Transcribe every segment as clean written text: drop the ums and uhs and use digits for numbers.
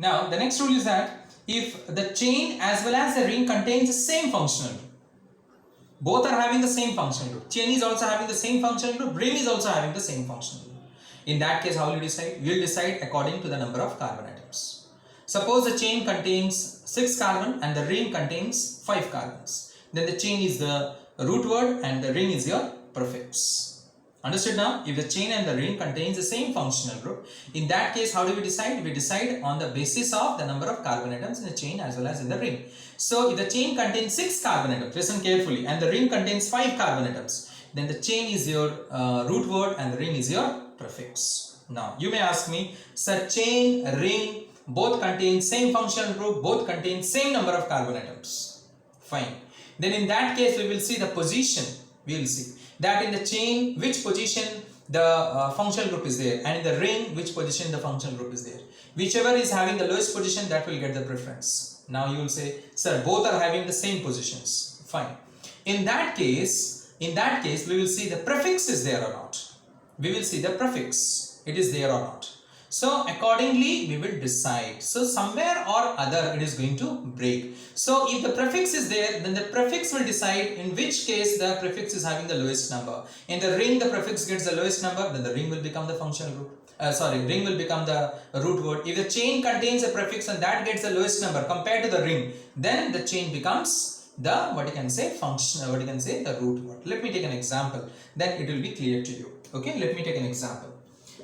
Now the next rule is that if the chain as well as the ring contains the same functional group, both are having the same functional group, chain is also having the same functional group, ring is also having the same functional group. In that case, how will you decide? We will decide according to the number of carbon atoms. Suppose the chain contains 6 carbon and the ring contains 5 carbons. Then the chain is the root word and the ring is your prefix. Understood now? If the chain and the ring contains the same functional group, in that case, how do we decide? We decide on the basis of the number of carbon atoms in the chain as well as in the ring. So if the chain contains 6 carbon atoms, listen carefully, and the ring contains 5 carbon atoms, then the chain is your root word and the ring is your prefix. Now you may ask me, sir, chain, ring, both contain same functional group, both contain same number of carbon atoms. Fine. Then in that case, we will see the position. We will see that in the chain, which position the functional group is there, and in the ring, which position the functional group is there. Whichever is having the lowest position, that will get the preference. Now you will say, sir, both are having the same positions. Fine. In that case, we will see the prefix is there or not. We will see the prefix, it is there or not. So accordingly we will decide. So somewhere or other it is going to break. So if the prefix is there, then the prefix will decide in which case the prefix is having the lowest number. In the ring, the prefix gets the lowest number, then the ring will become the functional group. Ring will become the root word. If the chain contains a prefix and that gets the lowest number compared to the ring, then the chain becomes the the root word. Let me take an example, then it will be clear to you. Okay, let me take an example.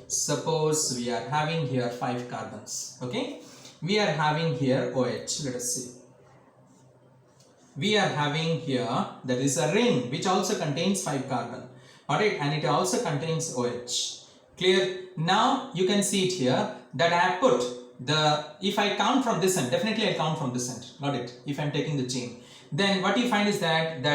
Suppose we are having here 5 carbons. Okay, we are having here OH. Let us see. We are having here, that is a ring which also contains 5 carbon. Alright, and it also contains OH. Clear? Now you can see it here that I have put the, if I count from this end, definitely I count from this end. Got it? If I am taking the chain, then what you find is that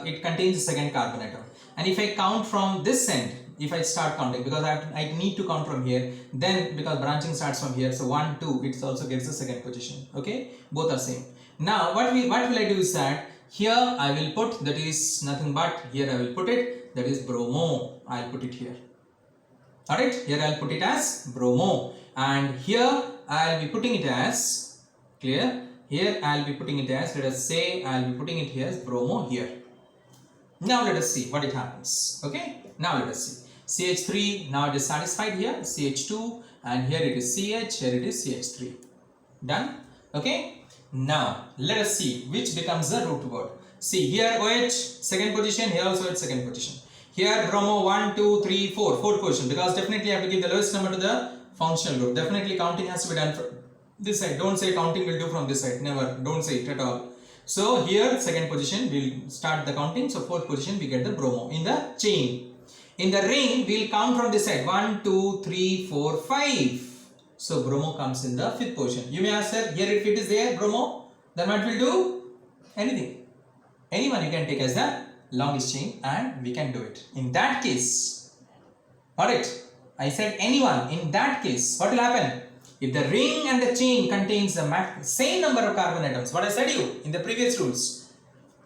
it contains the second carbon atom. And if I count from this end, if I start counting, because I need to count from here, then because branching starts from here, so 1, 2, it also gets the second position. Okay, both are same. Now what will I do is that here I will put, that is nothing but, here I will put it, that is bromo. I'll put it here. Alright, here I'll put it as bromo, and here I'll be putting it as, clear, here I'll be putting it as, let us say I'll be putting it here as bromo here. Now let us see what it happens. Okay, now let us see. CH3, now it is satisfied here, CH2, and here it is CH, here it is CH3. Done? Okay, now let us see which becomes the root word. See here OH, second position, here also it's second position. Here bromo 1, 2, 3, 4, fourth position, because definitely I have to give the lowest number to the functional group. Definitely counting has to be done from this side. Don't say counting will do from this side, never, don't say it at all. So here second position we'll start the counting, so fourth position we get the bromo in the chain. In the ring we'll count from this side, 1, 2, 3, 4, 5. So bromo comes in the fifth position. You may ask, sir, here if it is there bromo, then what will do? Anything. Anyone you can take as the longest chain and we can do it. In that case, alright, I said anyone. In that case, what will happen? If the ring and the chain contains the same number of carbon atoms, what I said you in the previous rules,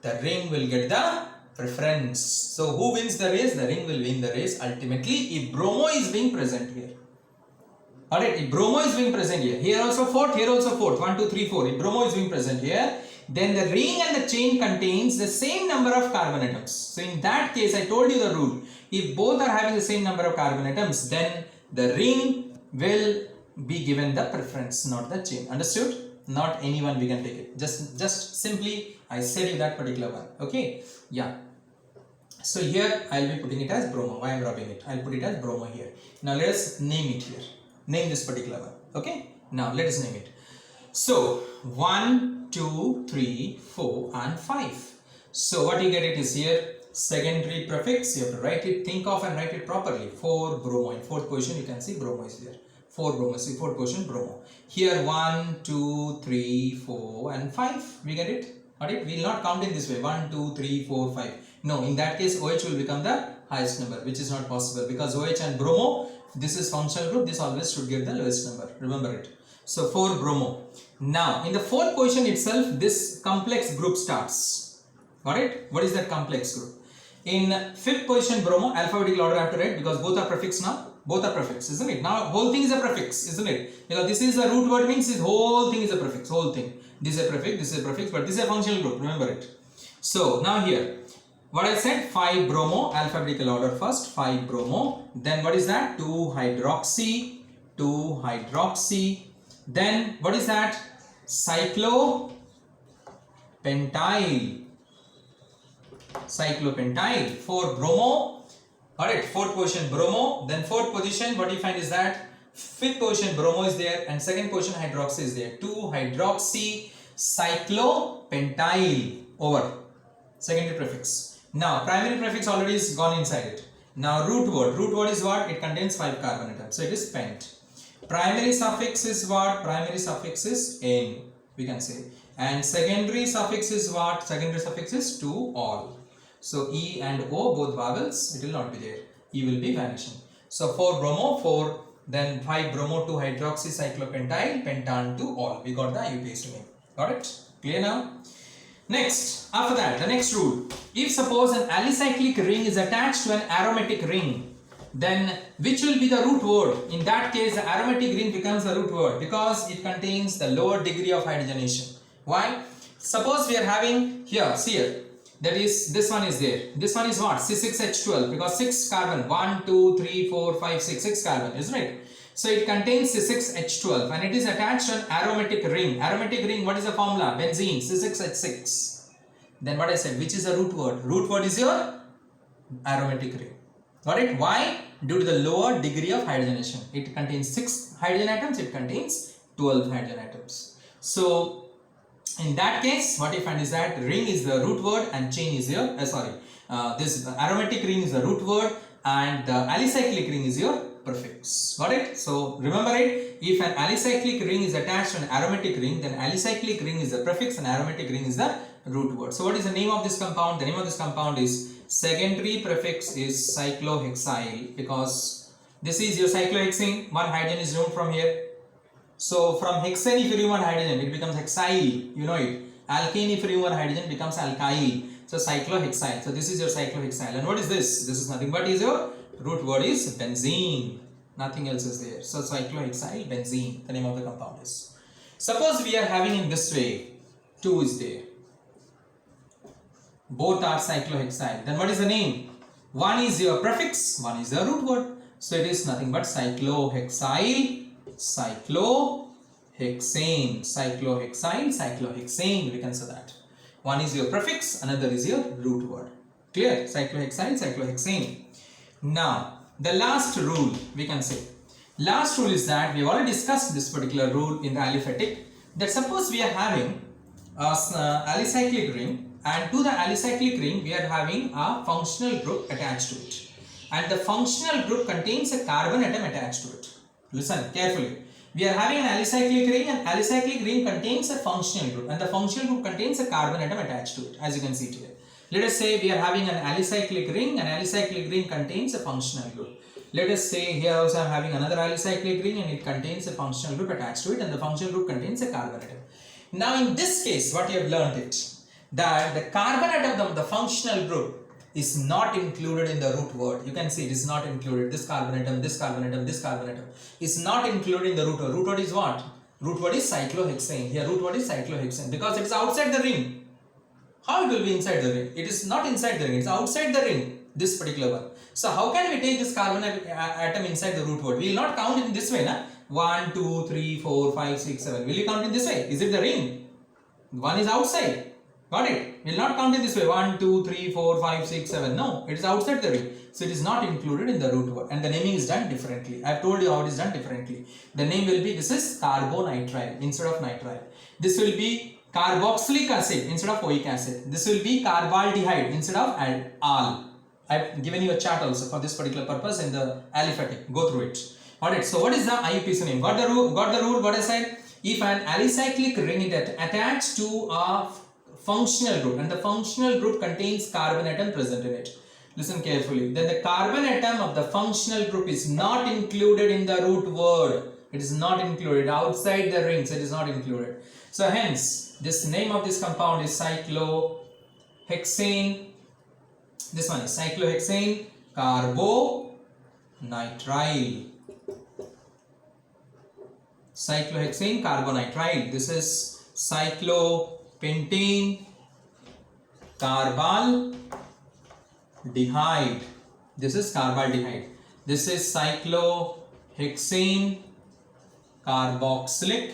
the ring will get the preference. So who wins the race? The ring will win the race ultimately if bromo is being present here. Alright, if bromo is being present here also fourth, here also fourth, 1, 2, 3, 4. If bromo is being present here, then the ring and the chain contains the same number of carbon atoms. So in that case, I told you the rule. If both are having the same number of carbon atoms, then the ring will be given the preference, not the chain. Understood? Not anyone we can take it. Just simply I said you that particular one. Okay? Yeah. So here I'll be putting it as bromo. Why I'm rubbing it? I'll put it as bromo here. Now let us name it here. Name this particular one. Okay? Now let us name it. So 1, 2, 3, 4 and 5. So what you get it is here secondary prefix. You have to write it, think of and write it properly. 4 bromo. In fourth position you can see bromo is here. 4 bromo. See fourth position bromo. Here 1, 2, 3, 4 and 5. We get it? Alright, we will not count in this way. 1, 2, 3, 4, 5. No, in that case OH will become the highest number, which is not possible because OH and bromo, this is functional group, this always should give the lowest number. Remember it. So 4 bromo. Now in the fourth position itself, this complex group starts. Alright, what is that complex group? In fifth position bromo, alphabetical order I have to write because both are prefix now. Both are prefix, isn't it? Now whole thing is a prefix, isn't it? Because this is a root word, means this whole thing is a prefix, whole thing. This is a prefix, this is a prefix, but this is a functional group, remember it. So now here, what I said, 5-bromo, alphabetical order first, 5-bromo, then what is that? 2-hydroxy, 2-hydroxy, then what is that? Cyclopentyl, cyclopentyl, 4-bromo. Alright, 4th position bromo, then 4th position, what you find is that 5th position bromo is there and 2nd position hydroxy is there. 2-hydroxy cyclopentyl, over. Secondary prefix. Now primary prefix already is gone inside it. Now root word is what? It contains 5 carbon atoms, so it is pent. Primary suffix is what? Primary suffix is "-en", we can say. And secondary suffix is what? Secondary suffix is "to", all. So E and O, both vowels, it will not be there. E will be vanishing. So 4-bromo, 4, then 5-bromo, 2-hydroxy cyclopentyl, pentan to all. We got the IUPAC name. Got it? Clear now? Next, after that, the next rule. If suppose an alicyclic ring is attached to an aromatic ring, then which will be the root word? In that case, the aromatic ring becomes the root word because it contains the lower degree of hydrogenation. Why? Suppose we are having here, see here, that is, this one is there. This one is what? C6H12, because 6 carbon, 1, 2, 3, 4, 5, 6, 6 carbon, isn't it? So it contains C6H12 and it is attached to an aromatic ring. Aromatic ring, what is the formula? Benzene, C6H6. Then what I said, which is the root word? Root word is your aromatic ring. Got it? Why? Due to the lower degree of hydrogenation. It contains 6 hydrogen atoms, it contains 12 hydrogen atoms. So in that case, what you find is that ring is the root word and chain is your, this aromatic ring is the root word and the alicyclic ring is your prefix. Got it? So remember it, if an alicyclic ring is attached to an aromatic ring, then alicyclic ring is the prefix and aromatic ring is the root word. So what is the name of this compound? The name of this compound is, secondary prefix is cyclohexyl, because this is your cyclohexane, one hydrogen is removed from here. So from hexane, if you remove one hydrogen, it becomes hexyl, you know it. Alkane, if you remove one hydrogen, becomes alkyl. So cyclohexyl. So this is your cyclohexyl. And what is this? This is nothing but is your root word is benzene. Nothing else is there. So cyclohexyl benzene, the name of the compound is. Suppose we are having in this way, 2 is there. Both are cyclohexyl. Then what is the name? One is your prefix, one is the root word. So it is nothing but cyclohexyl, cyclohexane, cyclohexyl, cyclohexane, we can say that. One is your prefix, another is your root word. Clear? Cyclohexyl, cyclohexane. Now, the last rule, we can say. Last rule is that we have already discussed this particular rule in the aliphatic, that suppose we are having a alicyclic ring, and to the alicyclic ring we are having a functional group attached to it, and the functional group contains a carbon atom attached to it. Listen carefully. We are having an alicyclic ring and alicyclic ring contains a functional group and the functional group contains a carbon atom attached to it, as you can see here. Let us say we are having an alicyclic ring and alicyclic ring contains a functional group. Let us say here also I am having another alicyclic ring and it contains a functional group attached to it and the functional group contains a carbon atom. Now in this case what you have learned it, that the carbon atom of the functional group is not included in the root word. You can see it is not included. This carbon atom, this carbon atom, this carbon atom is not included in the root word. Root word is what? Root word is cyclohexane. Here root word is cyclohexane because it is outside the ring. How it will be inside the ring? It is not inside the ring, it is outside the ring, this particular one. So how can we take this carbon atom inside the root word? We will not count it in this way, na? 1, 2, 3, 4, 5, 6, 7. Will you count in this way? Is it the ring? One is outside. Got it? We will not count it this way. 1, 2, 3, 4, 5, 6, 7. No, it is outside the ring. So it is not included in the root word. And the naming is done differently. I have told you how it is done differently. The name will be, this is carbonitrile instead of nitrile. This will be carboxylic acid instead of oic acid. This will be carbaldehyde instead of al. I have given you a chart also for this particular purpose in the aliphatic. Go through it. Alright, so what is the IUPAC name? Got the rule, what I said? If an alicyclic ring is attached to a functional group and the functional group contains carbon atom present in it. Listen carefully. Then the carbon atom of the functional group is not included in the root word. It is not included outside the ring, so it is not included. So hence, this name of this compound is cyclohexane. This one is cyclohexane carboxylate. carbonitrile. Cyclohexane carbonitrile. This is cyclopentane carbaldehyde. This is carbaldehyde. This is cyclohexane carboxylic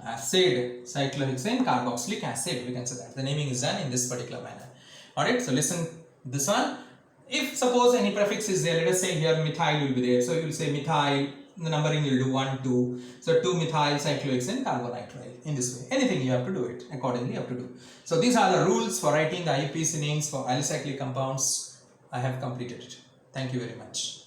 acid. Cyclohexane carboxylic acid. We can say that. The naming is done in this particular manner. Alright, so listen this one. If suppose any prefix is there, let us say here methyl will be there. So you will say methyl, the numbering you will do 1, 2. So 2-methyl cyclohexane carbonitrile. In this way. Anything you have to do it. Accordingly you have to do. So these are the rules for writing the IUPAC names for alicyclic compounds. I have completed it. Thank you very much.